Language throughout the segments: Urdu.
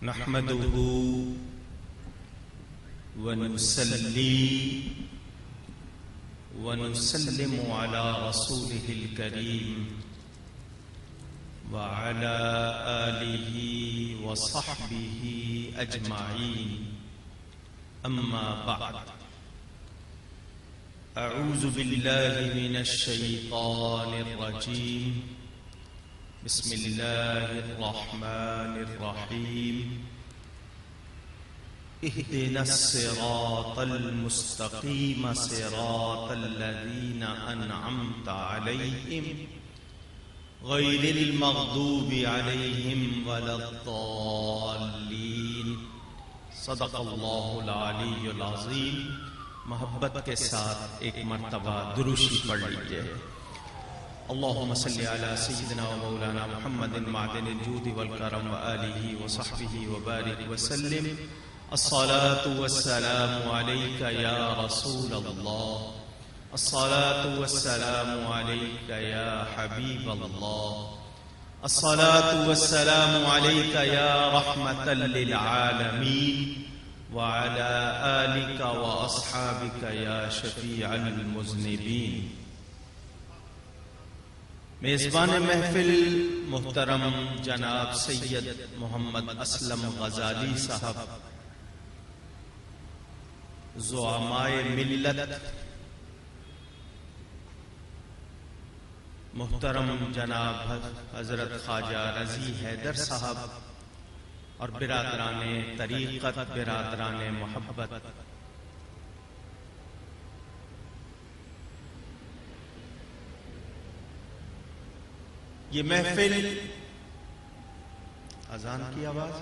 نحمده ونصلي ونسلم على رسوله الكريم وعلى آله وصحبه أجمعين. أما بعد، أعوذ بالله من الشيطان الرجيم. بسم الله الرحمن الرحيم. اهدنا الصراط المستقيم صراط الذين أنعمت عليهم غير المغضوب عليهم ولا الضالين. صدق اللہ العلی العظیم. محبت کے ساتھ ایک مرتبہ دروشی پڑھ لیجئے. اللهم صل على سيدنا ومولانا محمد معدن الجود والكرم وآله وصحبه وبارك وسلم. الصلاة والسلام عليك يا رسول الله، الصلاة والسلام عليك يا حبيب الله، الصلاة والسلام عليك يا رحمة للعالمين، وعلى آلك وأصحابك يا شفيع المذنبين. میزبان محفل محترم جناب سید محمد اسلم غزالی صاحب، زعمائے ملت محترم جناب حضرت خواجہ رضی حیدر صاحب اور برادران طریقت، برادران محبت، یہ محفل اذان کی آواز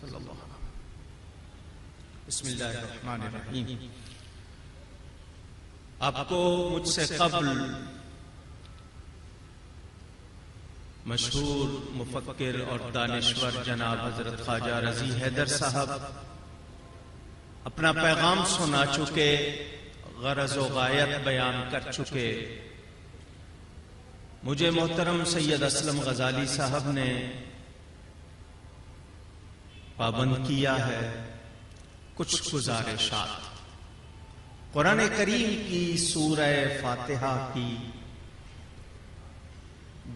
صلی اللہ علیہ وسلم. بسم اللہ الرحمن الرحیم. آپ کو مجھ سے قبل مشہور مفکر اور دانشور جناب حضرت خواجہ رضی حیدر صاحب اپنا پیغام سنا چکے، غرض و غایت بیان کر چکے. مجھے محترم سید اسلم غزالی صاحب نے پابند کیا ہے کچھ گزارشات۔ قرآن کریم کی سورہ فاتحہ کی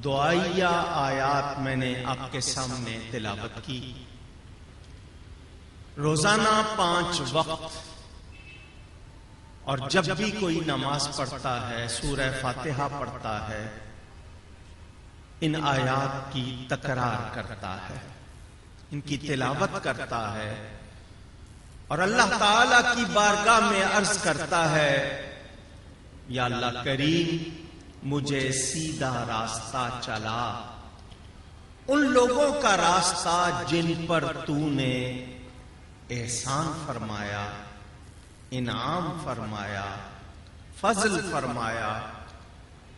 دعائیہ آیات میں نے آپ کے سامنے تلاوت کی۔ روزانہ 5 وقت اور جب بھی کوئی نماز پڑھتا ہے، سورہ فاتحہ پڑھتا ہے، ان آیات کی تکرار کرتا ہے، ان کی تلاوت کرتا ہے اور اللہ تعالی کی بارگاہ میں عرض کرتا ہے، یا اللہ کریم مجھے سیدھا راستہ چلا، ان لوگوں کا راستہ جن پر تو نے احسان فرمایا، انعام فرمایا، فضل فرمایا،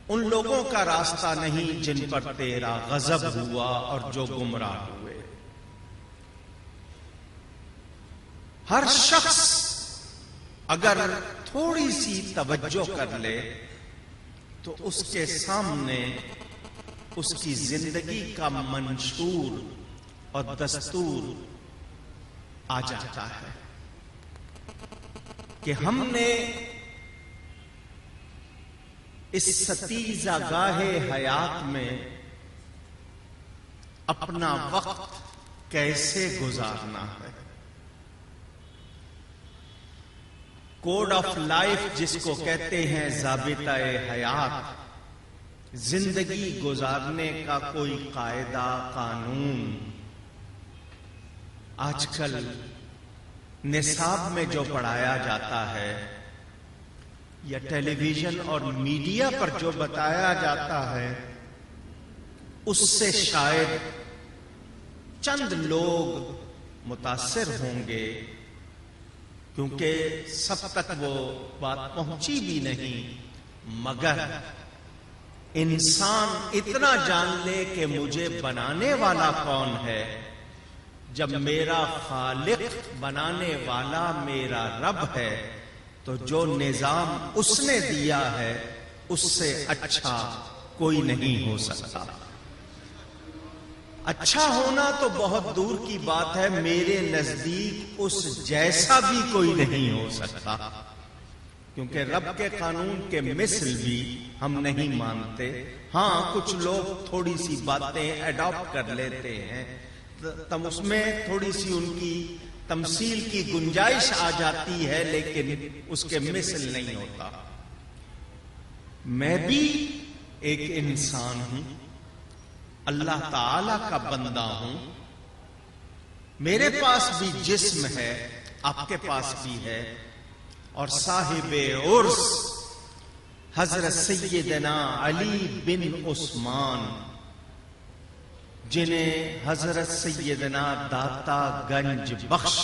ان لوگوں کا راستہ نہیں جن پر تیرا غضب ہوا اور جو گمراہ ہوئے۔ ہر شخص اگر تھوڑی سی توجہ کر لے تو اس کے سامنے اس کی زندگی کا منشور اور دستور آ جاتا ہے کہ ہم نے اس ستیزہ گاہ حیات میں اپنا وقت کیسے گزارنا ہے۔ کوڈ آف لائف جس کو کہتے ہیں، ضابطہ حیات، زندگی گزارنے کا کوئی قاعدہ قانون آج کل نصاب میں جو پڑھایا جاتا ہے یا ٹیلی ویژن اور میڈیا پر جو بتایا جاتا ہے، اس سے شاید چند لوگ متاثر ہوں گے، کیونکہ سب تک وہ بات پہنچی بھی نہیں، مگر انسان اتنا جان لے کہ مجھے بنانے والا کون ہے۔ جب میرا خالق بنانے والا میرا رب ہے تو جو نظام اس نے دیا ہے اس سے اچھا کوئی نہیں ہو سکتا۔ اچھا ہونا تو بہت دور کی بات ہے، میرے نزدیک اس جیسا بھی کوئی نہیں ہو سکتا، کیونکہ رب کے قانون کے مثل بھی ہم نہیں مانتے۔ ہاں، کچھ لوگ تھوڑی سی باتیں ایڈاپٹ کر لیتے ہیں، اس میں تھوڑی سی ان کی تمثیل کی گنجائش آ جاتی ہے، لیکن اس کے مثل نہیں ہوتا۔ میں بھی ایک انسان ہوں، اللہ تعالی کا بندہ ہوں، میرے پاس بھی جسم ہے، آپ کے پاس بھی ہے، اور صاحب عرس حضرت سیدنا علی بن عثمان، جنہیں حضرت سیدنا داتا گنج بخش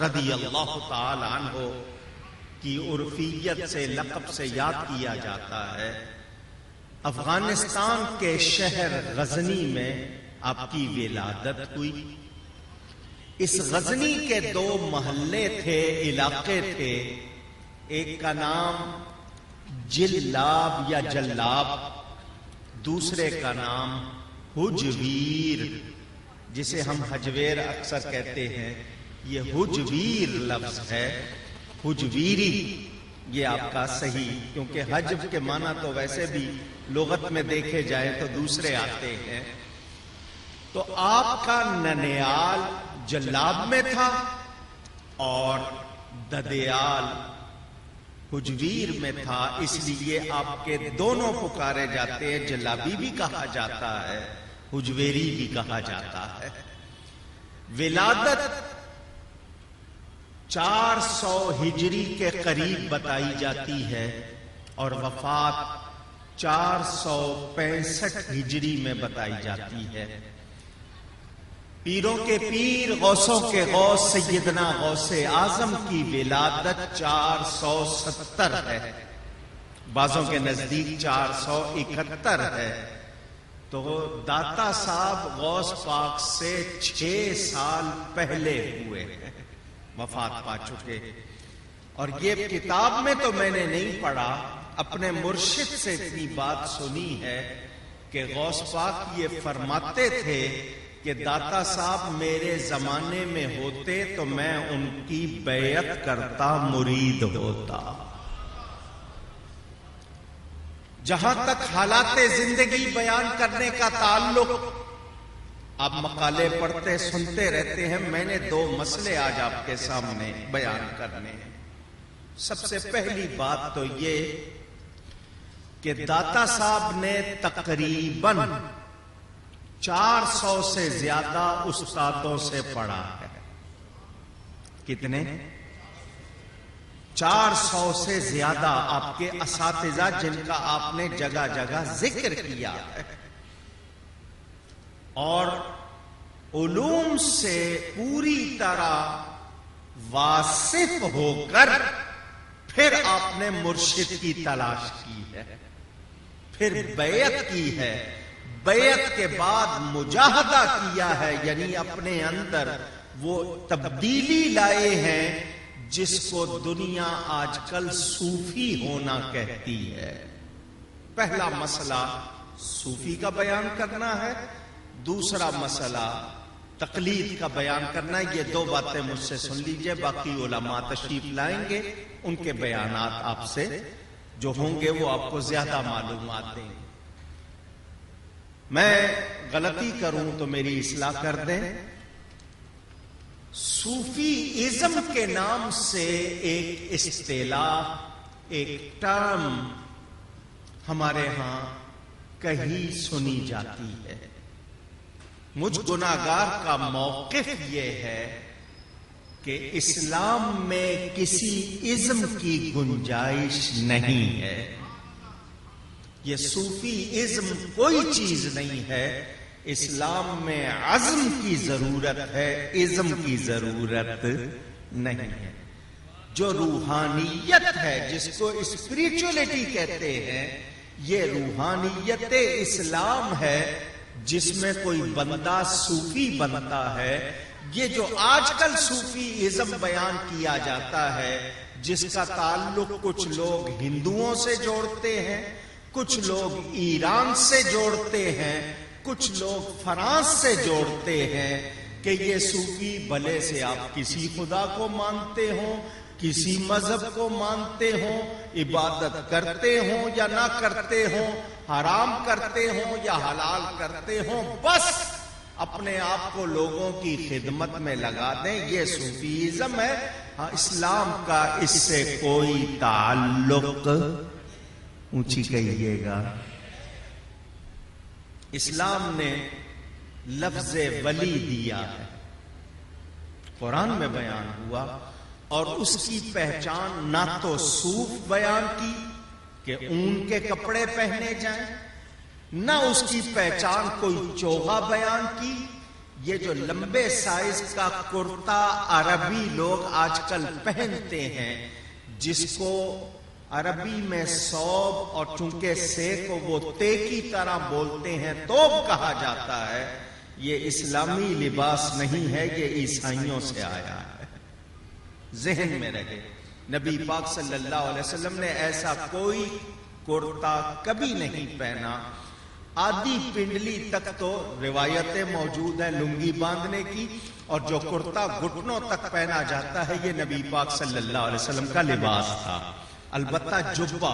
رضی اللہ تعالی عنہ کی عرفیت سے، لقب سے یاد کیا جاتا ہے، افغانستان کے شہر غزنی میں آپ کی ولادت ہوئی۔ اس غزنی کے 2 محلے تھے، علاقے تھے، ایک کا نام جلاب یا جلاب، دوسرے کا نام حجویر، جسے ہم حجویر اکثر کہتے ہیں، یہ حجویر لفظ ہے، حجویری یہ آپ کا صحیح، کیونکہ حجب کے معنی تو ویسے بھی لغت میں دیکھے جائے تو دوسرے آتے ہیں۔ تو آپ کا ننیال جلاب میں تھا اور ددیال حجویر میں تھا، اس لیے آپ کے دونوں پکارے جاتے ہیں، جلابی بھی کہا جاتا ہے، حجویری بھی کہا جاتا ہے۔ ولادت 400 ہجری کے قریب بتائی جاتی ہے اور وفات 465 ہجری میں بتائی جاتی ہے۔ پیروں کے پیر، غوثوں کے غوث سیدنا غوث اعظم کی ولادت 470 ہے، بعضوں کے نزدیک 471 ہے۔ تو داتا صاحب غوث پاک سے 6 سال پہلے ہوئے ہیں، وفات پا چکے۔ اور یہ کتاب میں تو میں نے نہیں پڑھا، اپنے مرشد سے اتنی بات سنی ہے کہ غوث پاک یہ فرماتے تھے کہ داتا صاحب میرے زمانے میں ہوتے تو میں ان کی بیعت کرتا، مرید ہوتا۔ جہاں تک حالات زندگی بیان کرنے کا تعلق، آپ مقالے پڑھتے سنتے رہتے ہیں، میں نے 2 مسئلے آج آپ کے سامنے بیان کرنے ہیں۔ سب سے پہلی بات تو یہ کہ داتا صاحب نے تقریباً 400 سے زیادہ استادوں سے پڑھا ہے۔ کتنے؟ 400 سے زیادہ آپ کے اساتذہ جن کا آپ نے جگہ جگہ ذکر کیا ہے، اور علوم سے پوری طرح واصف ہو کر پھر آپ نے مرشد کی تلاش کی ہے، پھر بیعت کی ہے، بیعت کے بعد مجاہدہ کیا ہے، یعنی اپنے اندر وہ تبدیلی لائے ہیں جس کو دنیا آج کل صوفی ہونا کہتی ہے۔ پہلا مسئلہ صوفی کا بیان کرنا ہے، دوسرا مسئلہ تقلید کا بیان کرنا ہے۔ یہ 2 باتیں مجھ سے سن لیجئے، باقی علماء تشریف لائیں گے، ان کے بیانات آپ سے جو ہوں گے وہ آپ کو زیادہ معلومات دیں گے۔ میں غلطی کروں تو میری اصلاح کر دیں۔ صوفی ازم کے نام سے ایک اصطلاح، ایک ٹرم ہمارے ہاں کہیں سنی جاتی ہے۔ مجھ گناہگار کا موقف یہ ہے کہ اسلام میں کسی ازم کی گنجائش نہیں ہے۔ یہ صوفی ازم کوئی چیز نہیں ہے۔ اسلام میں عزم کی ضرورت ہے، ازم کی ضرورت نہیں ہے۔ جو روحانیت ہے، جس کو اسپریچولیٹی کہتے ہیں، یہ روحانیت اسلام ہے، جس میں کوئی بندہ صوفی بنتا ہے۔ یہ جو آج کل صوفی ازم بیان کیا جاتا ہے، جس کا تعلق کچھ لوگ ہندوؤں سے جوڑتے ہیں، کچھ لوگ ایران سے جوڑتے ہیں، کچھ لوگ فرانس سے جوڑتے ہیں کہ یہ صوفی بھلے سے آپ کسی خدا کو مانتے ہوں، کسی مذہب کو مانتے ہوں، عبادت کرتے ہوں یا نہ کرتے ہوں، حرام کرتے ہوں یا حلال کرتے ہوں، بس اپنے آپ کو لوگوں کی خدمت میں لگا دیں، یہ صوفیزم ہے۔ ہاں، اسلام کا اس سے کوئی تعلق، اونچی کہیے گا، اسلام نے لفظ ولی دیا ہے، قرآن میں بیان ہوا، اور اس کی پہچان نہ تو صوف بیان کی کہ اون کے کپڑے پہنے جائیں، نہ اس کی پہچان کوئی چوغا بیان کی۔ یہ جو لمبے سائز کا کرتا عربی لوگ آج کل پہنتے ہیں، جس کو عربی میں صوب، اور چونکہ سے کو وہ تے کی طرح بولتے ہیں، توب کہا جاتا ہے، یہ اسلامی لباس نہیں ہے، یہ عیسائیوں سے آیا ہے۔ ذہن میں رہے، نبی پاک صلی اللہ علیہ وسلم نے ایسا کوئی کرتا کبھی نہیں پہنا۔ آدھی پنڈلی تک تو روایتیں موجود ہیں لنگی باندھنے کی، اور جو کرتا گھٹنوں تک پہنا جاتا ہے، یہ نبی پاک صلی اللہ علیہ وسلم کا لباس تھا۔ البتہ جبہ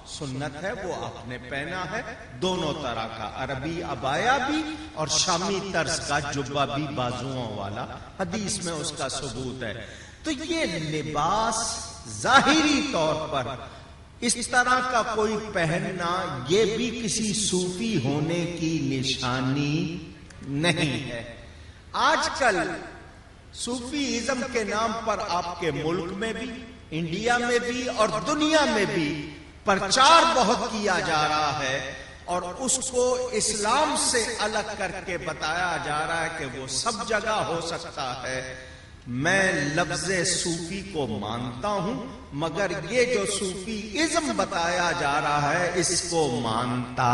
سنت ہے، وہ آپ نے پہنا ہے، دونوں طرح کا، عربی عبایا بھی اور شامی طرز کا جبہ بھی، بازوؤں والا، حدیث میں اس کا ثبوت ہے۔ تو یہ لباس ظاہری طور پر اس طرح کا کوئی پہننا، یہ بھی کسی صوفی ہونے کی نشانی نہیں ہے۔ آج کل صوفی ازم کے نام پر آپ کے ملک میں بھی، انڈیا میں بھی اور دنیا میں بھی پرچار بہت کیا جا رہا ہے، اور اس کو اسلام سے الگ کر کے بتایا جا رہا ہے کہ وہ سب جگہ ہو سکتا ہے۔ میں لفظ صوفی کو مانتا ہوں، مگر یہ جو صوفی ازم بتایا جا رہا ہے، اس کو مانتا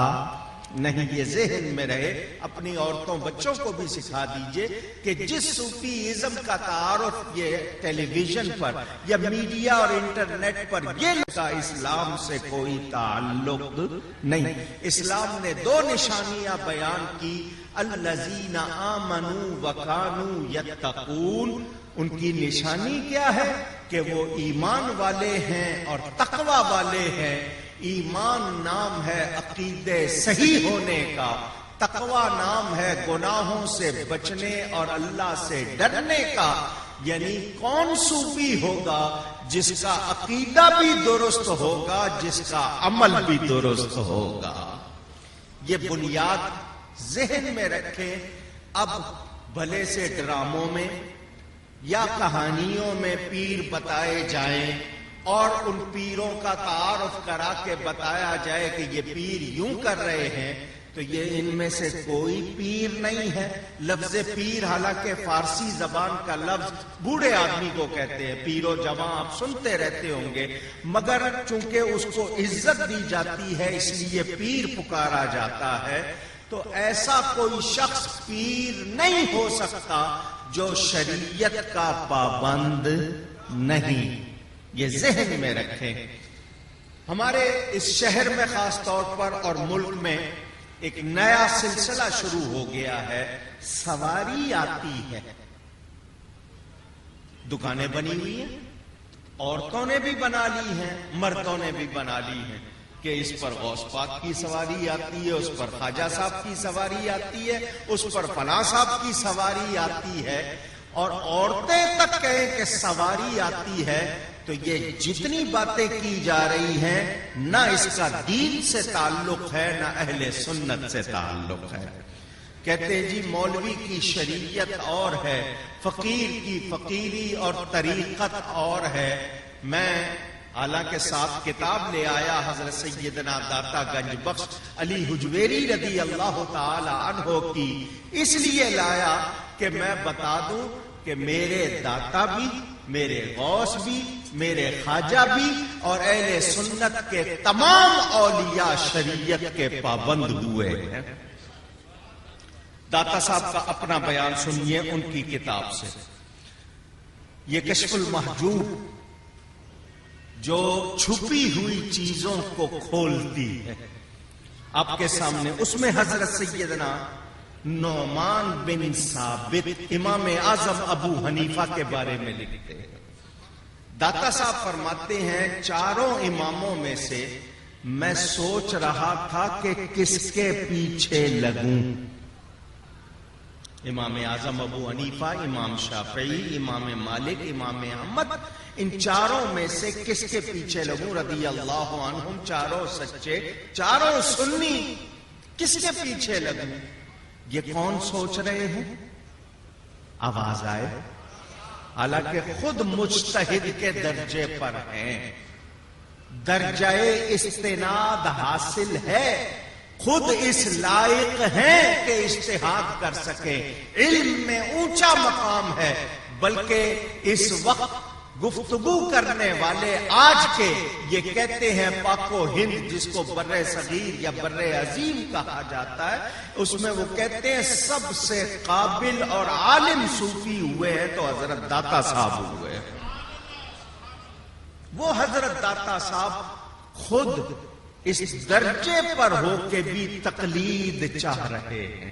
نہیں۔ یہ ذہن میں رہے، اپنی عورتوں بچوں کو بھی سکھا دیجئے کہ جس صوفی ازم کا تعارف یہ ٹیلی ویژن پر یا میڈیا اور انٹرنیٹ پر، یہ کا اسلام سے کوئی تعلق نہیں۔ اسلام نے 2 نشانیاں بیان کی، الذین آمنوا وکانوا یتقون، ان کی نشانی کیا ہے کہ وہ ایمان والے ہیں اور تقوی والے ہیں۔ ایمان نام ہے عقیدے صحیح ہونے کا، تقوی نام ہے گناہوں سے بچنے اور اللہ سے ڈرنے کا۔ یعنی کون صوفی ہوگا جس کا عقیدہ بھی درست ہوگا، جس کا عمل بھی درست ہوگا۔ یہ بنیاد ذہن میں رکھیں۔ اب بھلے سے ڈراموں میں یا کہانیوں میں پیر بتائے جائیں اور ان پیروں کا تعارف کرا کے بتایا جائے کہ یہ پیر یوں کر رہے ہیں، تو یہ ان میں سے کوئی پیر نہیں ہے۔ لفظ پیر حالانکہ فارسی زبان کا لفظ بوڑھے آدمی کو کہتے ہیں، پیر و جوان آپ سنتے رہتے ہوں گے، مگر چونکہ اس کو عزت دی جاتی ہے اس لیے پیر پکارا جاتا ہے۔ تو ایسا کوئی شخص پیر نہیں ہو سکتا جو شریعت کا پابند نہیں۔ یہ ذہن میں رکھیں۔ ہمارے اس شہر میں خاص طور پر اور ملک میں ایک نیا سلسلہ شروع ہو گیا ہے، سواری آتی ہے۔ دکانیں بنی ہوئی ہیں، عورتوں نے بھی بنا لی ہیں، مردوں نے بھی بنا لی ہیں کہ اس پر غوث پاک کی سواری آتی ہے، اس پر خواجہ صاحب کی سواری آتی ہے، اس پر فلاں صاحب کی سواری آتی ہے، اور عورتیں تک کہیں کہ سواری آتی ہے۔ تو یہ جتنی باتیں کی جا رہی ہیں نہ اس کا دین سے تعلق ہے نہ اہل سنت سے تعلق ہے۔ کہتے ہیں جی مولوی کی شریعت اور ہے، فقیر کی فقیری اور طریقت اور ہے۔ میں حالانکہ ساتھ کتاب لے آیا حضرت سیدنا داتا گنج بخش علی حجویری رضی اللہ تعالی عنہ کی، اس لیے لایا کہ میں بتا دوں کہ میرے داتا بھی، میرے غوث بھی، میرے خواجہ بھی اور اہل سنت کے تمام اولیاء شریعت کے پابند ہوئے ہیں۔ داتا صاحب کا اپنا بیان سنیے ان کی کتاب سے۔ یہ کشف المحجوب جو چھپی ہوئی چیزوں کو کھولتی ہے آپ کے سامنے، اس میں حضرت سیدنا نعمان بن ثابت امام اعظم ابو حنیفہ کے بارے میں لکھتے ہیں۔ داتا صاحب فرماتے ہیں چاروں اماموں میں سے میں سوچ رہا تھا کہ کس کے پیچھے لگوں۔ امام اعظم ابو حنیفہ، امام شافعی، امام مالک، امام احمد، ان چاروں میں سے کس کے پیچھے لگوں رضی اللہ عنہم، چاروں سچے، چاروں سنی، کس کے پیچھے لگوں؟ یہ کون سوچ رہے ہیں؟ آواز آئے؟ حالانکہ خود مجتہد کے درجے پر ہیں، درجہ استناد حاصل ہے، خود اس لائق ہیں کہ اجتہاد کر سکیں، علم میں اونچا مقام ہے، بلکہ اس وقت گفتگو کرنے والے آج کے یہ کہتے ہیں پاک و ہند جس کو بر صغیر یا بر عظیم کہا جاتا ہے، اس میں وہ کہتے ہیں سب سے قابل اور عالم صوفی ہوئے ہیں تو حضرت داتا صاحب ہوئے ہیں۔ وہ حضرت داتا صاحب خود اس درجے پر ہو کے بھی تقلید چاہ رہے ہیں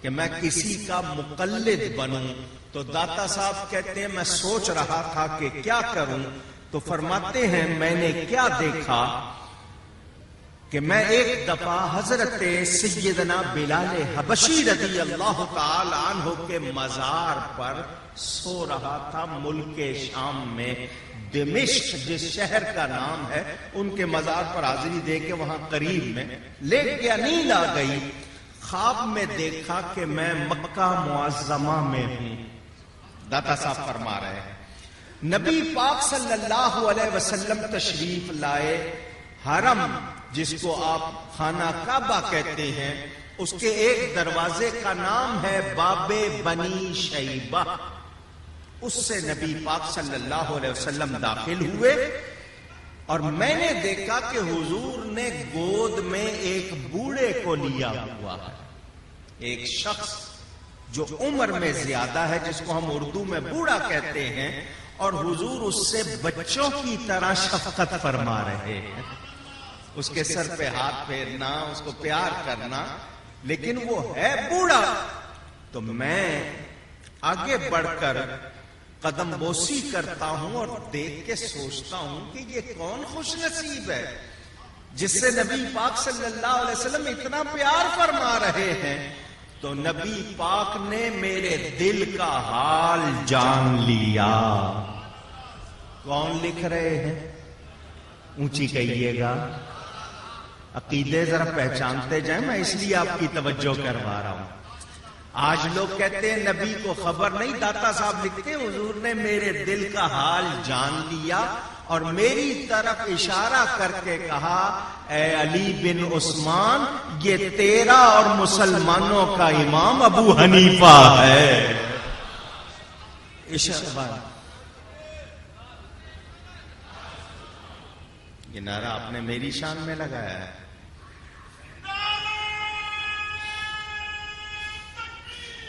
کہ میں کسی کا مقلد بنوں، تو داتا صاحب کہتے ہیں میں سوچ رہا تھا کہ کیا کروں، تو فرماتے ہیں میں نے کیا دیکھا کہ میں ایک دفعہ حضرت سیدنا بلال حبشی رضی اللہ تعالی عنہ کے مزار پر سو رہا تھا، ملک شام میں دمشق جس شہر کا نام ہے، ان کے مزار پر حاضری دے کے وہاں قریب میں لیٹ گیا، نیند آ گئی، خواب میں دیکھا کہ میں مکہ معظمہ میں ہوں۔ داتا صاحب فرما رہے ہیں نبی پاک صلی اللہ علیہ وسلم تشریف لائے، حرم جس کو آپ خانہ کعبہ کہتے ہیں، اس کے ایک دروازے کا نام ہے باب بنی شیبہ، اس سے نبی پاک صلی اللہ علیہ وسلم داخل ہوئے، اور میں نے دیکھا کہ حضور نے گود میں ایک بوڑھے کو لیا ہوا ہے، ایک شخص جو عمر میں زیادہ ہے، جس کو ہم اردو میں بوڑھا کہتے ہیں، اور حضور اس سے بچوں کی طرح شفقت فرما رہے ہیں، اس کے سر پہ ہاتھ پھیرنا، اس کو پیار کرنا، لیکن وہ ہے بوڑھا. تو میں آگے بڑھ کر قدم بوسی کرتا ہوں اور دیکھ کے سوچتا ہوں کہ یہ کون خوش نصیب ہے جس سے نبی پاک صلی اللہ علیہ وسلم اتنا پیار فرما رہے ہیں. تو نبی پاک نے میرے دل کا حال جان لیا. کون لکھ رہے ہیں؟ اونچی کہیے گا. عقیدے ذرا پہچانتے جائیں، میں اس لیے آپ کی توجہ کروا رہا ہوں. آج لوگ کہتے ہیں نبی کو خبر نہیں. داتا صاحب لکھتے ہیں حضور نے میرے دل کا حال جان لیا اور میری طرف اشارہ کر کے کہا اے علی بن عثمان، یہ تیرا اور مسلمانوں کا امام ابو حنیفہ ہے. اشارہ. یہ نعرہ آپ نے میری شان میں لگایا ہے.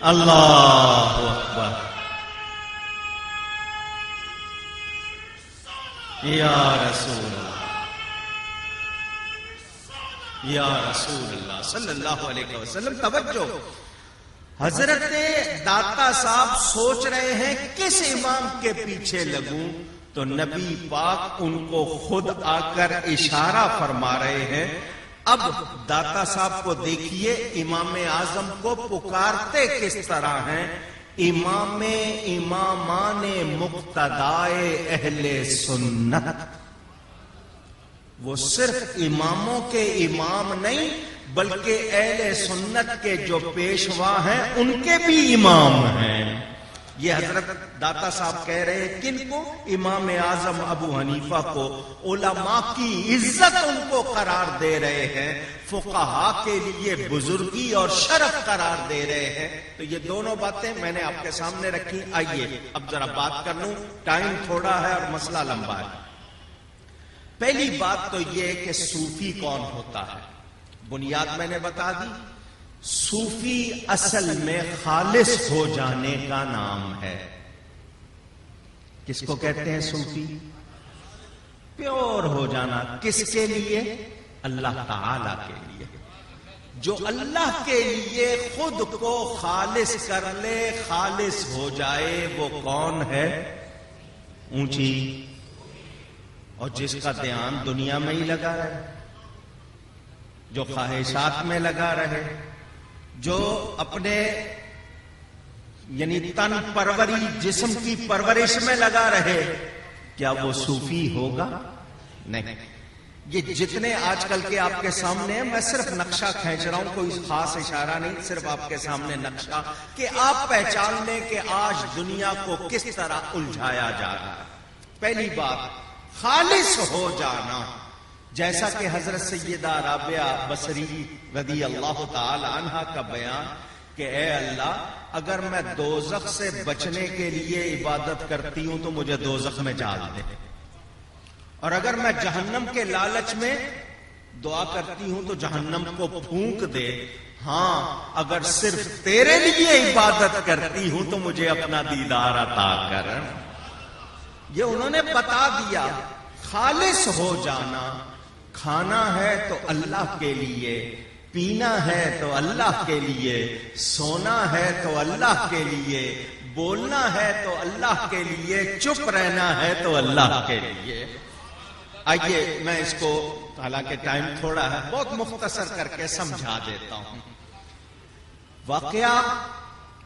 اللہ اکبر. یا رسول اللہ، یا رسول اللہ صلی اللہ علیہ وسلم. توجہ، حضرت داتا صاحب سوچ رہے ہیں کس امام کے پیچھے لگوں. تو نبی پاک ان کو خود آ کر اشارہ فرما رہے ہیں. اب داتا صاحب کو دیکھیے امام اعظم کو پکارتے کس طرح ہیں. امامان مقتدائے اہل سنت. وہ صرف اماموں کے امام نہیں بلکہ اہل سنت کے جو پیشوا ہیں ان کے بھی امام ہیں. یہ حضرت داتا صاحب کہہ رہے ہیں کن کو؟ امام اعظم ابو حنیفہ کو. علماء کی عزت ان کو قرار دے رہے ہیں، فقہاء کے لیے بزرگی اور شرف قرار دے رہے ہیں. تو یہ دونوں باتیں میں نے آپ کے سامنے رکھی. آئیے اب ذرا بات کر لوں، ٹائم تھوڑا ہے اور مسئلہ لمبا ہے. پہلی بات تو یہ کہ صوفی کون ہوتا ہے. بنیاد میں نے بتا دی. صوفی اصل میں خالص ہو جانے کا نام ہے. کس کو کہتے ہیں صوفی؟ پیور ہو جانا. کس کے لیے؟ اللہ تعالی کے لیے. جو اللہ کے لیے خود کو خالص کر لے، خالص ہو جائے، وہ کون ہے؟ اونچی. اور جس کا دھیان دنیا میں ہی لگا رہے، جو خواہشات میں لگا رہے، جو اپنے یعنی تن پروری، جسم کی پرورش میں لگا رہے، کیا وہ صوفی ہوگا؟ نہیں. یہ جتنے آج کل کے آپ کے سامنے ہیں، میں صرف نقشہ کھینچ رہا ہوں، کوئی خاص اشارہ نہیں، صرف آپ کے سامنے نقشہ کہ آپ پہچان لیں کہ آج دنیا کو کس طرح الجھایا جا رہا ہے. پہلی بات خالص ہو جانا. جیسا کہ حضرت سیدہ رابعہ بصری رضی اللہ تعالی عنہا کا بیان کہ اے اللہ، اگر میں دوزخ سے بچنے کے لیے عبادت کرتی ہوں تو مجھے دوزخ میں ڈال دے، اور اگر میں جہنم کے لالچ میں دعا کرتی ہوں تو جہنم کو پھونک دے. ہاں، اگر صرف تیرے لیے عبادت کرتی ہوں تو مجھے اپنا دیدار عطا کر. یہ انہوں نے بتا دیا. خالص ہو جانا. کھانا ہے تو اللہ کے لیے، پینا ہے تو اللہ کے لیے، سونا ہے تو اللہ کے لیے، بولنا ہے تو اللہ کے لیے، چپ رہنا ہے تو اللہ کے لیے. آئیے میں اس کو، حالانکہ ٹائم تھوڑا ہے، بہت مختصر کر کے سمجھا دیتا ہوں. واقعہ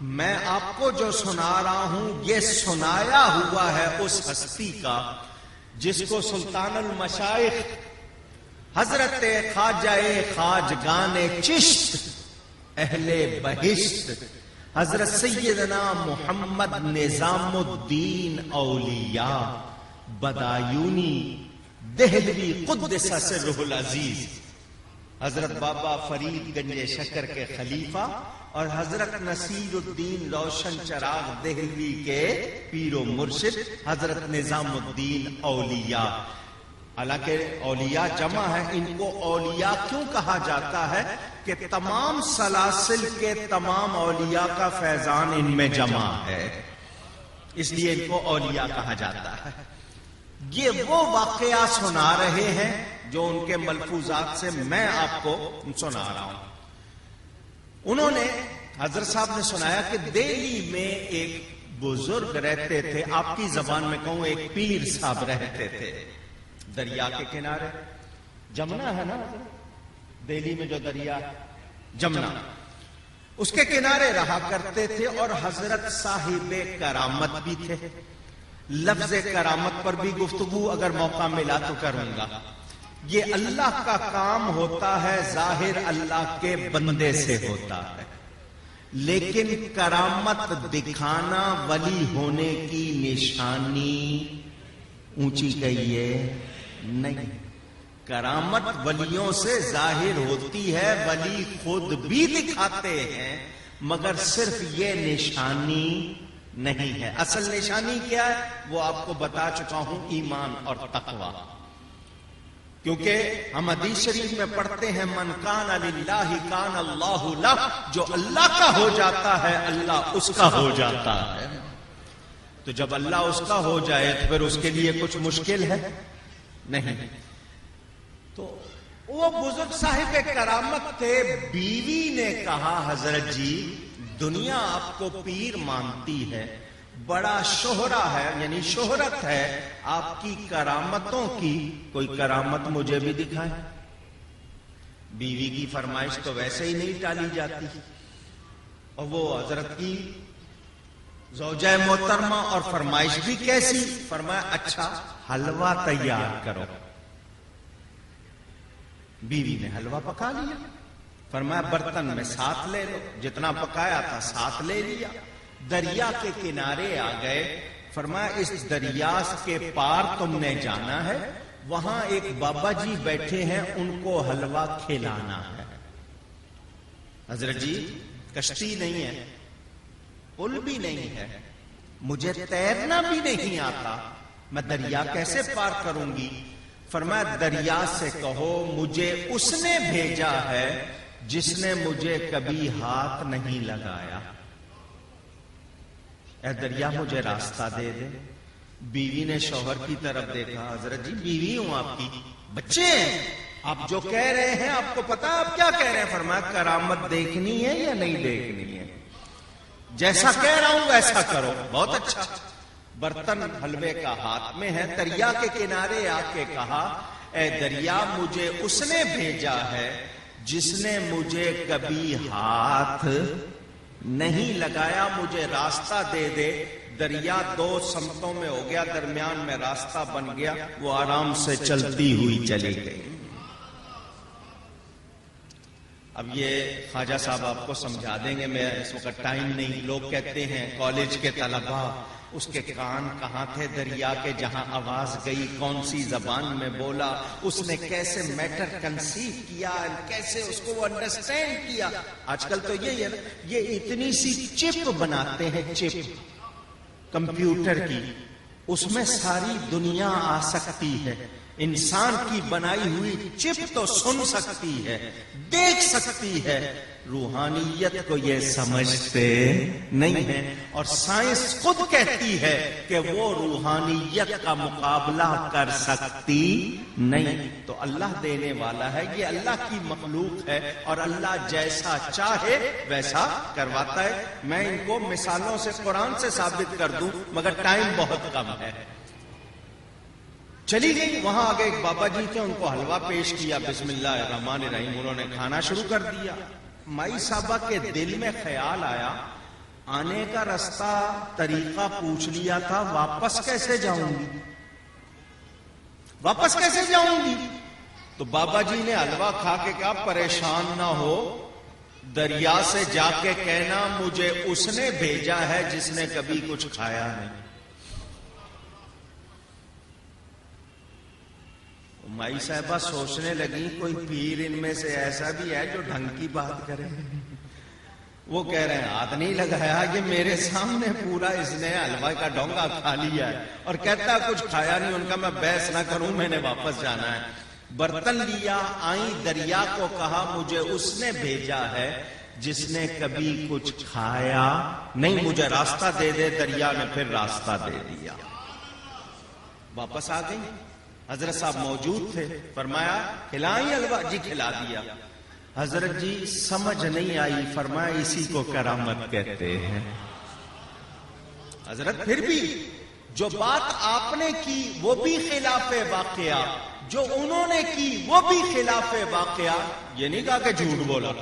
میں آپ کو جو سنا رہا ہوں یہ سنایا ہوا ہے اس ہستی کا جس کو سلطان المشائخ حضرت خواجہ خواجگان چشت اہل بہشت حضرت سیدنا محمد نظام الدین اولیاء بدایونی دہلوی قدس سرہ العزیز، حضرت بابا فرید گنج شکر کے خلیفہ اور حضرت نصیر الدین روشن چراغ دہلوی کے پیر و مرشد حضرت نظام الدین اولیاء. حالانکہ اولیاء جمع ہے، ان کو اولیاء کیوں کہا جاتا ہے کہ تمام سلاسل کے تمام اولیاء کا فیضان ان میں جمع ہے، اس لیے ان کو اولیاء کہا جاتا ہے. یہ وہ واقعہ سنا رہے ہیں جو ان کے ملفوظات سے میں آپ کو سنا رہا ہوں. انہوں نے حضرت صاحب نے سنایا کہ دہلی میں ایک بزرگ رہتے تھے، آپ کی زبان میں کہوں ایک پیر صاحب رہتے تھے دریا کے کنارے. جمنا ہے نا دہلی میں جو دریا جمنا، اس کے کنارے رہا کرتے تھے اور حضرت صاحب کرامت بھی تھے. لفظ کرامت پر بھی گفتگو اگر موقع ملا تو کروں گا. یہ اللہ کا کام ہوتا ہے، ظاہر اللہ کے بندے سے ہوتا ہے، لیکن کرامت دکھانا ولی ہونے کی نشانی اونچی کہیے نہیں. کرامت ولیوں سے ظاہر ہوتی ہے، ولی خود بھی دکھاتے ہیں، مگر صرف یہ نشانی نہیں ہے. اصل نشانی کیا ہے وہ آپ کو بتا چکا ہوں، ایمان اور تقوی. کیونکہ ہم حدیث شریف میں پڑھتے ہیں من کان للہ کان اللہ لہ، جو اللہ کا ہو جاتا ہے اللہ اس کا ہو جاتا ہے. تو جب اللہ اس کا ہو جائے تو پھر اس کے لیے کچھ مشکل ہے نہیں. تو وہ بزرگ صاحب کرامت تھے. بیوی نے کہا حضرت جی دنیا آپ کو پیر مانتی ہے، بڑا شہرہ ہے یعنی شہرت ہے آپ کی کرامتوں کی، کوئی کرامت مجھے بھی دکھائے. بیوی کی فرمائش تو ویسے ہی نہیں ٹالی جاتی، اور وہ حضرت کی زوجہ محترمہ اور فرمائش بھی کیسی. فرمایا اچھا حلوہ تیار کرو. بیوی نے حلوہ پکا لیا. فرمایا برتن میں ساتھ لے لو، جتنا پکایا تھا ساتھ لے لیا. دریا کے کنارے آ گئے. فرمایا اس دریا کے پار تم نے جانا ہے، وہاں ایک بابا جی بیٹھے ہیں، ان کو حلوہ کھلانا ہے. حضرت جی کشتی نہیں ہے، پل بھی نہیں ہے، مجھے تیرنا بھی نہیں آتا، میں دریا کیسے پار کروں گی. فرمایا دریا سے کہو مجھے اس نے بھیجا ہے جس نے مجھے کبھی ہاتھ نہیں لگایا. اے دریا مجھے راستہ دے دے. بیوی نے شوہر کی طرف دیکھا. حضرت جی بیوی ہوں آپ کی، بچے ہیں، آپ جو کہہ رہے ہیں آپ کو پتا آپ کیا کہہ رہے ہیں. فرمایا کرامت دیکھنی ہے یا نہیں دیکھنی ہے؟ جیسا کہہ رہا ہوں ویسا کرو. بہت اچھا. برتن حلوے کا ہاتھ میں ہے. دریا کے کنارے آ کے کہا اے دریا مجھے اس نے بھیجا ہے جس نے مجھے کبھی ہاتھ نہیں لگایا، مجھے راستہ دے دے. دریا دو سمتوں میں ہو گیا، درمیان میں راستہ بن گیا، وہ آرام سے چلتی ہوئی چلی گئی. اب یہ خواجہ صاحب آپ کو سمجھا دیں گے، میں اس وقت ٹائم نہیں. لوگ کہتے ہیں کالج کے طلباء اس کے کان کہاں تھے دریا کے جہاں آواز گئی، کون سی زبان میں بولا، اس نے کیسے میٹر کنسیو کیا، کیسے اس کو انڈرسٹینڈ کیا. آج کل تو یہی ہے، یہ اتنی سی چپ بناتے ہیں، چپ کمپیوٹر کی، اس میں ساری دنیا آ سکتی ہے. انسان کی بنائی ہوئی چپ تو سن سکتی ہے، دیکھ سکتی ہے، روحانیت کو یہ سمجھتے نہیں ہے. اور سائنس خود کہتی ہے کہ وہ روحانیت کا مقابلہ کر سکتی نہیں. تو اللہ دینے والا ہے، یہ اللہ کی مخلوق ہے، اور اللہ جیسا چاہے ویسا کرواتا ہے. میں ان کو مثالوں سے قرآن سے ثابت کر دوں مگر ٹائم بہت کم ہے. چلی گئی. وہاں آگے ایک بابا جی تھے، ان کو حلوہ پیش کیا. بسم اللہ الرحمن الرحیم، انہوں نے کھانا شروع کر دیا. مائی صاحبہ کے دل میں خیال آیا آنے کا رستہ طریقہ پوچھ لیا تھا، واپس کیسے جاؤں گی، واپس کیسے جاؤں گی. تو بابا جی نے حلوہ کھا کے کہا پریشان نہ ہو، دریا سے جا کے کہنا مجھے اس نے بھیجا ہے جس نے کبھی کچھ کھایا نہیں. مائی صاحبہ سوچنے لگی کوئی پیر ان میں سے ایسا بھی ہے جو ڈھنگ کی بات کرے. وہ کہہ رہے ہیں ہاتھ نہیں لگایا، یہ میرے سامنے پورا اس نے حلوہ کا ڈونگا کھا لیا ہے اور کہتا کچھ کھایا نہیں. ان کا میں بحث نہ کروں، میں نے واپس جانا ہے. برتن لیا، آئی دریا کو کہا مجھے اس نے بھیجا ہے جس نے کبھی کچھ کھایا نہیں، مجھے راستہ دے دے. دریا نے پھر راستہ دے دیا. واپس آ گئی. حضرت صاحب موجود تھے. فرمایا کھلائیں حلوہ؟ جی کھلا دیا. حضرت جی سمجھ نہیں آئی، فرمایا اسی کو کرامت کہتے ہیں۔ حضرت پھر بھی جو بات آپ نے کی وہ بھی خلاف واقعہ، جو انہوں نے کی وہ بھی خلاف واقعہ، یہ نہیں کہا کہ جھوٹ بولا۔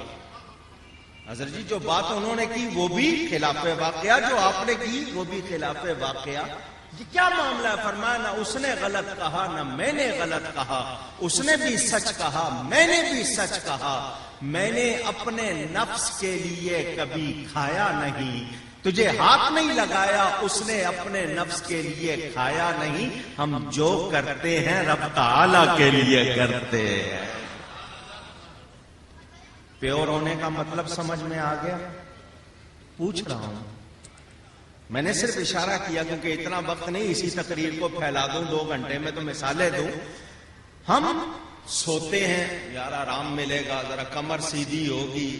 حضرت جی جو بات انہوں نے کی وہ بھی خلاف واقعہ، جو آپ نے کی وہ بھی خلاف واقعہ۔ یہ کیا معاملہ ہے؟ فرمایا نہ اس نے غلط کہا نہ میں نے غلط کہا، اس نے بھی سچ کہا میں نے بھی سچ کہا، میں نے اپنے نفس کے لیے کبھی کھایا نہیں، تجھے ہاتھ نہیں لگایا، اس نے اپنے نفس کے لیے کھایا نہیں، ہم جو کرتے ہیں رب تعالی کے لیے کرتے ہیں۔ پیور ہونے کا مطلب سمجھ میں آ گیا؟ پوچھ رہا ہوں، میں نے صرف اشارہ کیا کیونکہ اتنا وقت نہیں اسی تقریر کو پھیلا دوں 2 گھنٹے میں تو مثالیں دوں۔ ہم سوتے ہیں یار آرام ملے گا، ذرا کمر سیدھی ہوگی،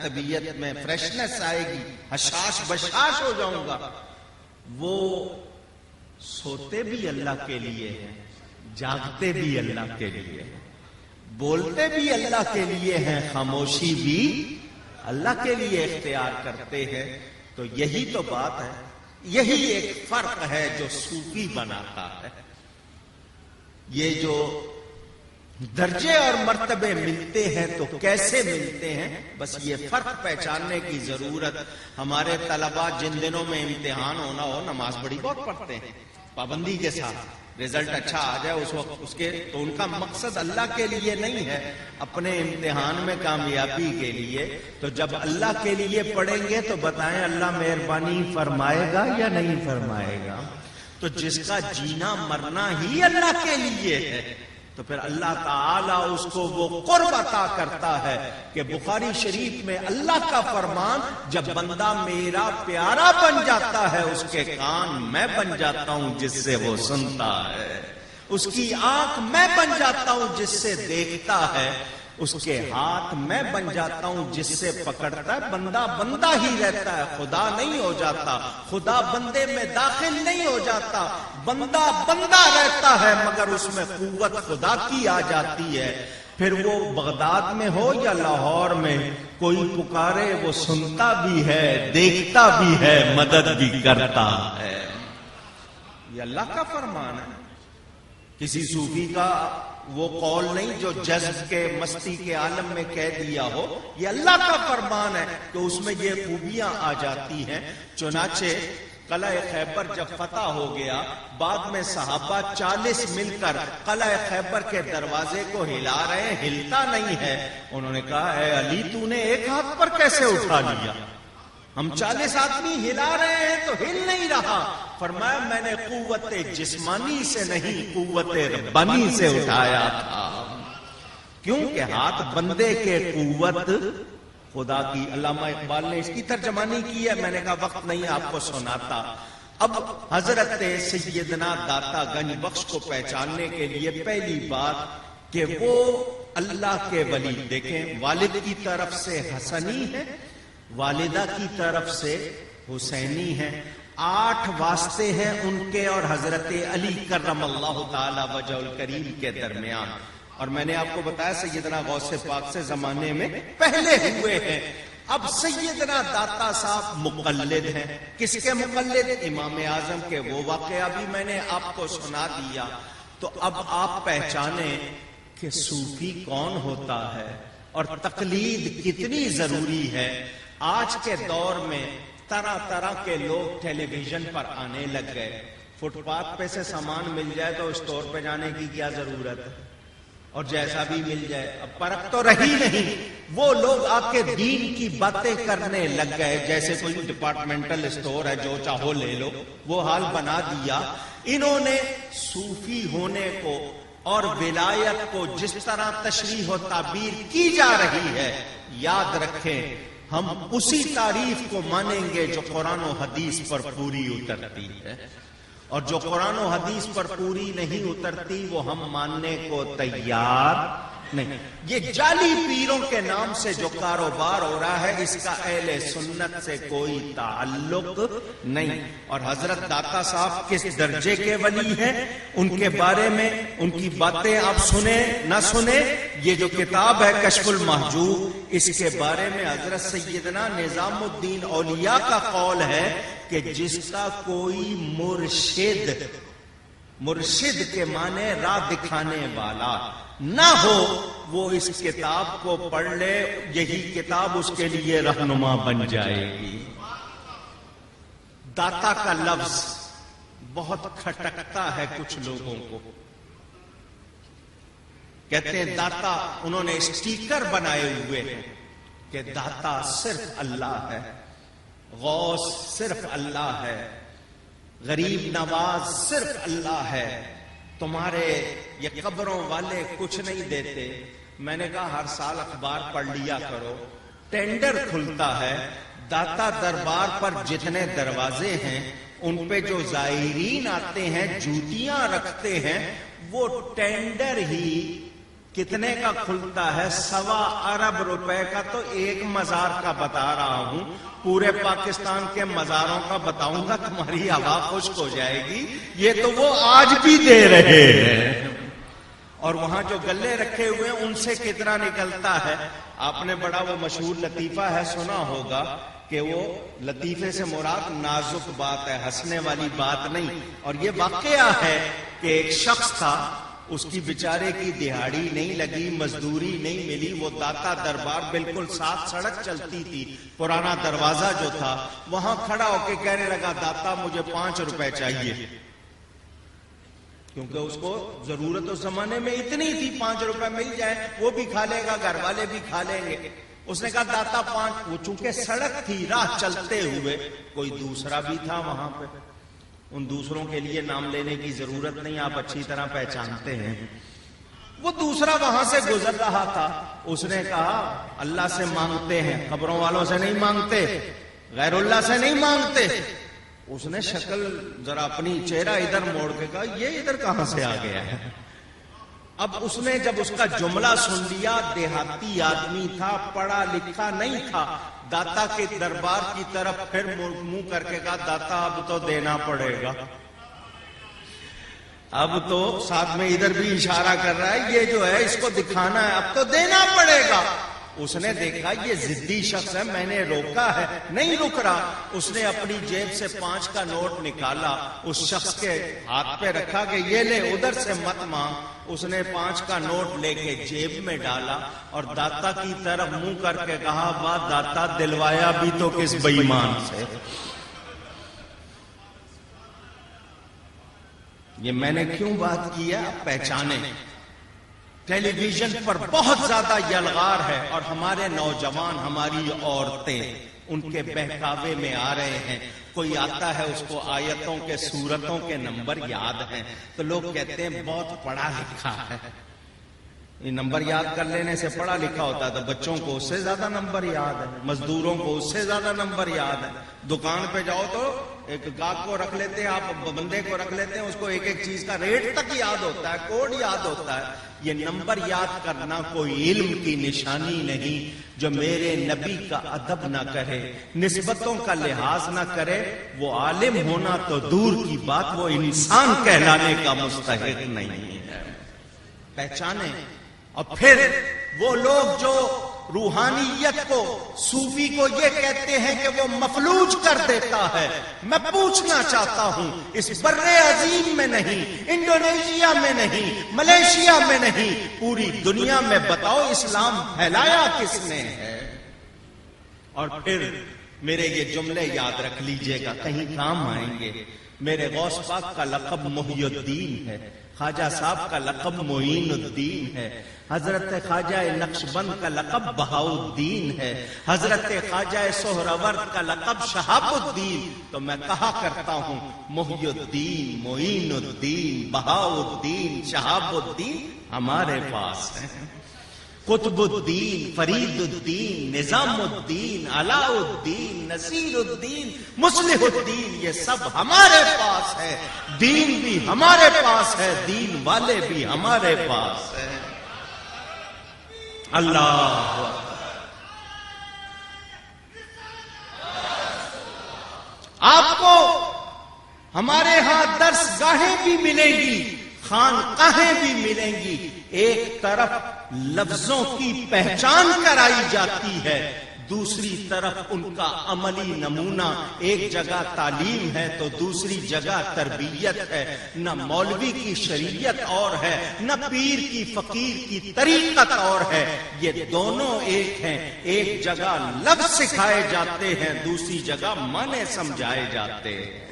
طبیعت میں فریشنس آئے گی، حشاش بشاش ہو جاؤں گا۔ وہ سوتے بھی اللہ کے لیے ہیں، جاگتے بھی اللہ کے لیے ہیں، بولتے بھی اللہ کے لیے ہیں، خاموشی بھی اللہ کے لیے اختیار کرتے ہیں۔ تو یہی تو بات ہے، یہی ایک فرق ہے جو صوفی بناتا ہے۔ یہ جو درجے اور مرتبے ملتے ہیں تو کیسے ملتے ہیں، بس یہ فرق پہچاننے کی ضرورت۔ ہمارے طلباء جن دنوں میں امتحان ہونا ہو نماز بڑی بہت پڑھتے ہیں پابندی کے ساتھ، رزلٹ اچھا آ جائے اس وقت اس کے، تو ان کا مقصد اللہ کے لیے نہیں ہے، اپنے امتحان میں کامیابی کے لیے۔ تو جب اللہ کے لیے پڑھیں گے تو بتائیں اللہ مہربانی فرمائے گا یا نہیں فرمائے گا؟ تو جس کا جینا مرنا ہی اللہ کے لیے ہے تو پھر اللہ تعالیٰ اس کو وہ قرب عطا کرتا ہے کہ بخاری شریف میں اللہ کا فرمان، جب بندہ میرا پیارا بن جاتا ہے اس کے کان میں بن جاتا ہوں جس سے وہ سنتا ہے، اس کی آنکھ میں بن جاتا ہوں جس سے دیکھتا ہے، اس کے ہاتھ میں بن جاتا ہوں جس سے پکڑتا ہے۔ بندہ بندہ ہی رہتا ہے، خدا نہیں ہو جاتا، خدا بندے میں داخل نہیں ہو جاتا، بندہ بندہ رہتا ہے مگر اس میں قوت خدا کی آ جاتی ہے۔ پھر وہ بغداد میں ہو یا لاہور میں، کوئی پکارے وہ سنتا بھی ہے، دیکھتا بھی ہے، مدد بھی کرتا ہے۔ یہ اللہ کا فرمان ہے، کسی صوفی کا وہ قول نہیں جو جذب کے مستی کے عالم میں کہہ دیا ہو، یہ اللہ کا فرمان ہے کہ اس میں یہ خوبیاں آ جاتی ہیں۔ چنانچہ قلعہ خیبر جب فتح ہو گیا، بعد میں صحابہ 40 مل کر قلعہ خیبر کے دروازے کو ہلا رہے ہیں، ہلتا نہیں ہے۔ انہوں نے کہا اے علی تو نے ایک ہاتھ پر کیسے اٹھا لیا؟ ہم 40 آدمی ہلا رہے ہیں تو ہل نہیں رہا۔ فرمایا میں نے قوت جسمانی سے نہیں قوت ربانی سے اٹھایا تھا، کیونکہ ہاتھ بندے کے قوت خدا کی۔ علامہ اقبال نے اس کی ترجمانی کی ہے، میں نے کہا وقت نہیں آپ کو سناتا۔ اب حضرت سیدنا داتا گنج بخش کو پہچاننے کے لیے پہلی بات کہ وہ اللہ کے ولی، دیکھیں والد کی طرف سے حسنی ہے، والدہ کی طرف سے حسینی ہے، 8 واسطے ہیں ان کے اور حضرت علی کرم اللہ تعالی وجہ الکریم کے درمیان۔ اور میں نے آپ کو بتایا سیدنا غوث پاک سے زمانے میں پہلے ہوئے ہیں۔ اب سیدنا داتا صاحب مقلد ہیں، کس کے مقلد؟ امام اعظم کے۔ وہ واقعہ بھی میں نے آپ کو سنا دیا۔ تو اب آپ پہچانیں کہ صوفی کون ہوتا ہے اور تقلید کتنی ضروری ہے۔ آج کے دور میں طرح طرح کے لوگ ٹیلی ویژن پر آنے لگ گئے، فٹ پاتھ پہ سے سامان مل جائے تو اسٹور پہ جانے کی کیا ضرورت ہے، اور جیسا بھی مل جائے، اب پرکھ تو رہی نہیں۔ وہ لوگ آ کے دین کی باتیں کرنے لگ گئے جیسے کوئی ڈپارٹمنٹل اسٹور ہے، جو چاہو لے لو، وہ حال بنا دیا۔ انہوں نے صوفی ہونے کو اور ولایت کو جس طرح تشریح و تعبیر کی جا رہی ہے، یاد رکھیں ہم اسی تعریف کو مانیں گے جو قرآن و حدیث پر پوری اترتی ہے، اور جو قرآن و حدیث پر پوری نہیں اترتی وہ ہم ماننے کو تیار نہیں، یہ جعلی پیروں کے نام سے جو کاروبار ہو رہا ہے اس کا اہل سنت سے کوئی تعلق نہیں. اور حضرت داتا صاحب کس درجے کے ولی ہیں، ان کے بارے میں ان کی باتیں آپ سنیں نہ سنیں، یہ جو کتاب ہے کشف المحجوب، اس کے بارے میں حضرت سیدنا نظام الدین اولیاء کا قول ہے کہ جس کا کوئی مرشد کے معنی راہ دکھانے والا نہ ہو، وہ اس کتاب کو پڑھ لے، یہی کتاب اس کے لیے رہنما بن جائے گی. داتا کا لفظ بہت کھٹکتا ہے کچھ لوگوں کو. کہتے ہیں داتا، انہوں نے اسٹیکر بنائے ہوئے ہیں کہ داتا صرف اللہ ہے، غوث صرف اللہ ہے، غریب نواز صرف اللہ ہے، تمہارے یہ قبروں والے کچھ نہیں دیتے. میں نے کہا ہر سال اخبار پڑھ لیا کرو، ٹینڈر کھلتا ہے، داتا دربار پر جتنے دروازے ہیں ان پہ جو زائرین آتے ہیں جوتیاں رکھتے ہیں، وہ ٹینڈر ہی کتنے کا کھلتا ہے؟ 1.25 ارب روپے کا. تو ایک مزار کا بتا رہا ہوں، پورے پاکستان کے مزاروں کا بتاؤں گا تمہاری ہوا خشک ہو جائے گی. یہ تو وہ آج بھی دے رہے ہیں. اور وہاں جو گلے رکھے ہوئے ہیں ان سے کتنا نکلتا ہے؟ آپ نے بڑا وہ مشہور لطیفہ ہے سنا ہوگا کہ وہ لطیفے سے مراد نازک بات ہے، ہنسنے والی بات نہیں. اور یہ واقعہ ہے کہ ایک شخص تھا، اس کی بیچارے کی دہاڑی نہیں لگی، مزدوری نہیں ملی. وہ داتا دربار بالکل ساتھ سڑک چلتی تھی، پرانا دروازہ جو تھا، وہاں کھڑا ہو کے کہنے لگا داتا مجھے 5 روپے چاہیے، کیونکہ اس کو ضرورت اس زمانے میں اتنی تھی 5 روپے مل جائے وہ بھی کھا لے گا، گھر والے بھی کھا لیں گے. اس نے کہا داتا 5. وہ چونکہ سڑک تھی، راہ چلتے ہوئے کوئی دوسرا بھی تھا وہاں پہ، ان دوسروں کے لیے نام لینے کی ضرورت نہیں، آپ اچھی طرح پہچانتے ہیں. وہ دوسرا وہاں سے گزر رہا تھا. اس نے کہا اللہ سے مانگتے ہیں، قبروں والوں سے نہیں مانگتے، غیر اللہ سے نہیں مانگتے. اس نے شکل ذرا اپنی چہرہ ادھر موڑ کے کہا یہ ادھر کہاں سے آ گیا ہے؟ اب اس نے جب اس کا جملہ سن لیا، دیہاتی آدمی تھا، پڑھا لکھا نہیں تھا، داتا کے دربار کی طرف پھر منہ کر کے کہا داتا اب تو دینا پڑے گا. اب تو ساتھ میں ادھر بھی اشارہ کر رہا ہے، یہ جو ہے اس کو دکھانا ہے، اب تو دینا پڑے گا. اس نے دیکھا یہ ضدی شخص ہے، میں نے روکا ہے، نہیں رک رہا. اس نے اپنی جیب سے 5 کا نوٹ نکالا، اس شخص کے ہاتھ پہ رکھا کہ یہ لے، ادھر سے مت مانگ. اس نے 5 کا نوٹ لے کے جیب میں ڈالا اور داتا کی طرف منہ کر کے کہا واہ داتا دلوایا بھی تو کس بے ایمان سے. یہ میں نے کیوں بات کیا؟ پہچانے. ٹیلی ویژن پر بہت زیادہ یلغار ہے اور ہمارے نوجوان، ہماری عورتیں ان کے بہکاوے میں آ رہے ہیں. کوئی آتا ہے اس کو آیتوں کے سورتوں کے نمبر یاد ہیں تو لوگ کہتے ہیں بہت پڑھا لکھا ہے. یہ نمبر یاد کر لینے سے پڑھا لکھا ہوتا ہے تو بچوں کو اس سے زیادہ نمبر یاد ہے، مزدوروں کو اس سے زیادہ نمبر یاد ہے. دکان پہ جاؤ تو ایک گاہک کو رکھ لیتے ہیں، آپ بندے کو رکھ لیتے ہیں، اس کو ایک ایک چیز کا ریٹ تک یاد ہوتا ہے، کوڈ یاد ہوتا ہے. یہ نمبر یاد کرنا کوئی علم کی نشانی نہیں. جو میرے نبی کا ادب نہ کرے، نسبتوں کا لحاظ نہ کرے، وہ عالم ہونا تو دور کی بات، وہ انسان کہلانے کا مستحق نہیں ہے. پہچانے. اور پھر وہ لوگ جو روحانیت کو، صوفی کو یہ کہتے ہیں کہ وہ مفلوج کر دیتا ہے، میں پوچھنا چاہتا ہوں اس بر عظیم میں نہیں، انڈونیشیا میں نہیں، ملیشیا میں نہیں، پوری دنیا میں بتاؤ اسلام پھیلایا کس نے ہے؟ اور پھر میرے یہ جملے یاد رکھ لیجئے گا، کہیں کام آئیں گے. میرے غوث پاک کا لقب محی الدین ہے، خواجہ صاحب کا لقب معین الدین ہے، حضرت خواجہ نقشبند کا لقب بہاء الدین ہے، حضرت خواجہ سہروردی کا لقب شہاب الدین. تو میں کہا کرتا ہوں محی الدین، معین الدین، بہاء الدین، شہاب الدین ہمارے پاس ہیں. قطب الدین، فرید الدین، نظام الدین، علاء الدین، نصیر الدین، مصلح الدین، یہ سب ہمارے پاس ہے. دین بھی ہمارے پاس ہے، دین والے بھی ہمارے پاس ہے. اللہ آپ کو ہمارے ہاں درس گاہیں بھی ملیں گی، خانقاہیں بھی ملیں گی. ایک طرف لفظوں کی پہچان کرائی جاتی ہے، دوسری طرف ان کا عملی نمونہ. ایک جگہ تعلیم ہے تو دوسری جگہ تربیت ہے. نہ مولوی کی شریعت اور ہے، نہ پیر کی فقیر کی طریقت اور ہے. یہ دونوں ایک ہیں. ایک جگہ لفظ سکھائے جاتے ہیں، دوسری جگہ معنی سمجھائے جاتے ہیں.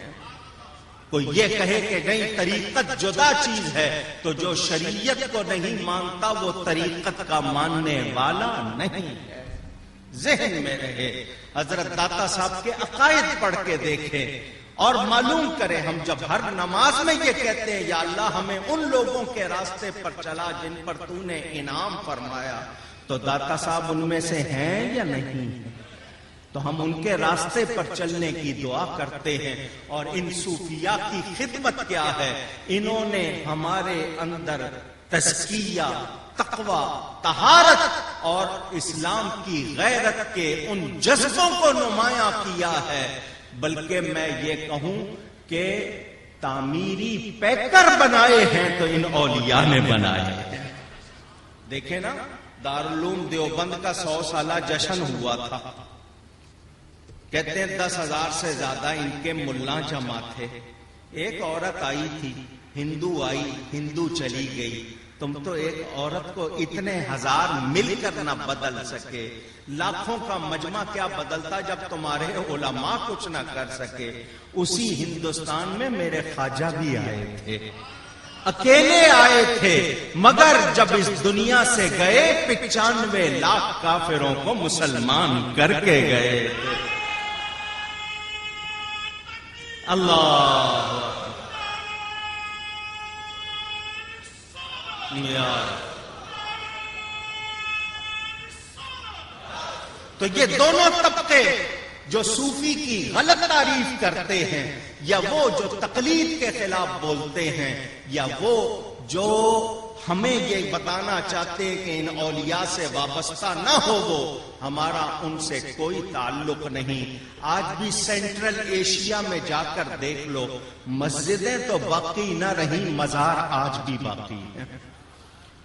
کوئی یہ کہے کہ نہیں طریقت جدا چیز ہے، تو جو شریعت کو نہیں مانتا وہ طریقت کا ماننے والا نہیں ہے. ذہن میں رہے. حضرت داتا صاحب کے عقائد پڑھ کے دیکھیں اور معلوم کریں. ہم جب ہر نماز میں یہ کہتے ہیں یا اللہ ہمیں ان لوگوں کے راستے پر چلا جن پر تو نے انعام فرمایا، تو داتا صاحب ان میں سے ہیں یا نہیں ہیں؟ تو ہم ان کے راستے پر چلنے کی دعا کرتے ہیں. اور ان صوفیاء کی خدمت کیا ہے؟ انہوں نے ہمارے اندر تزکیہ، تقوی، طہارت اور اسلام کی غیرت کے ان جذبوں کو نمایاں کیا ہے. بلکہ میں یہ کہوں کہ تعمیری پیکر بنائے ہیں تو ان اولیاء نے بنائے ہیں. دیکھیں نا، دارالعلوم دیوبند کا 100 سالہ جشن ہوا تھا. کہتے ہیں 10,000 سے زیادہ ان کے ملا جمع تھے. ایک عورت آئی تھی، ہندو آئی، ہندو چلی گئی. تم تو ایک عورت کو اتنے ہزار مل کر نہ بدل سکے. لاکھوں کا مجمع کیا بدلتا جب تمہارے علماء کچھ نہ کر سکے. اسی ہندوستان میں میرے خواجہ بھی آئے تھے، اکیلے آئے تھے، مگر جب اس دنیا سے گئے 95 لاکھ کافروں کو مسلمان کر کے گئے تھے. اللہ تو یہ دونوں طبقے جو صوفی کی غلط تعریف کرتے ہیں، یا وہ جو تقلید کے خلاف بولتے ہیں، یا وہ جو ہمیں یہ بتانا چاہتے ہیں کہ ان اولیاء سے وابستہ نہ ہو، وہ ہمارا ان سے کوئی تعلق نہیں. آج بھی سینٹرل ایشیا میں جا کر دیکھ لو، مسجدیں تو باقی نہ رہی، مزار آج بھی باقی ہیں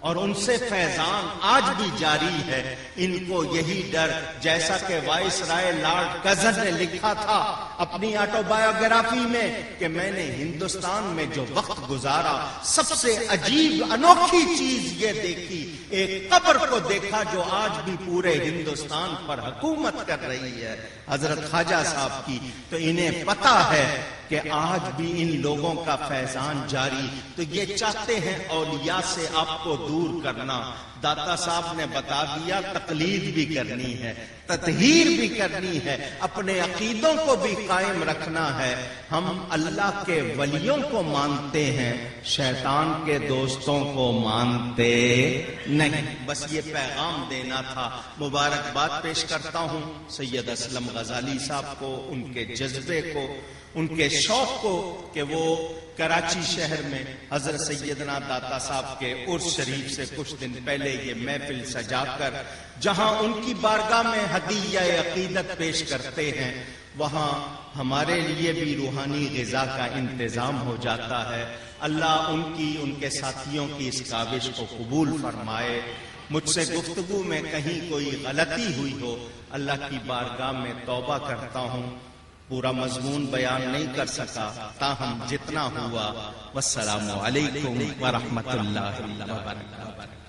اور ان سے فیضان آج بھی جاری ہے. ان کو یہی ڈر، جیسا کہ وائس رائے لارڈ کرزن نے لکھا تھا اپنی آٹو بایوگرافی میں کہ میں نے ہندوستان میں جو وقت گزارا سب سے عجیب انوکھی چیز یہ دیکھی، ایک قبر کو دیکھا جو آج بھی پورے ہندوستان پر حکومت کر رہی ہے، حضرت خواجہ صاحب کی. تو انہیں پتا ہے کہ آج بھی ان لوگوں کا فیضان جاری. تو یہ چاہتے ہیں اولیاء سے آپ کو دور کرنا. داتا صاحب نے بتا دیا تقلید بھی کرنی ہے، تطہیر بھی کرنی ہے، اپنے عقیدوں کو بھی قائم رکھنا ہے. ہم اللہ کے ولیوں کو مانتے ہیں، شیطان کے دوستوں کو مانتے نہیں. بس یہ پیغام دینا تھا. مبارکباد پیش کرتا ہوں سید اسلم غزالی صاحب کو، ان کے جذبے کو، ان کے شوق کو کہ وہ کراچی شہر میں حضرت سیدنا داتا صاحب کے عرس شریف سے کچھ دن پہلے یہ محفل سجا کر جہاں ان کی بارگاہ میں ہدیہ عقیدت پیش کرتے ہیں، وہاں ہمارے لیے بھی روحانی غذا کا انتظام ہو جاتا ہے. اللہ ان کی، ان کے ساتھیوں کی اس کاوش کو قبول فرمائے. مجھ سے گفتگو میں کہیں کوئی غلطی ہوئی ہو، اللہ کی بارگاہ میں توبہ کرتا ہوں. پورا مضمون بیان نہیں کر سکا، تاہم جتنا ہوا. والسلام علیکم ورحمۃ اللہ وبرکاتہ.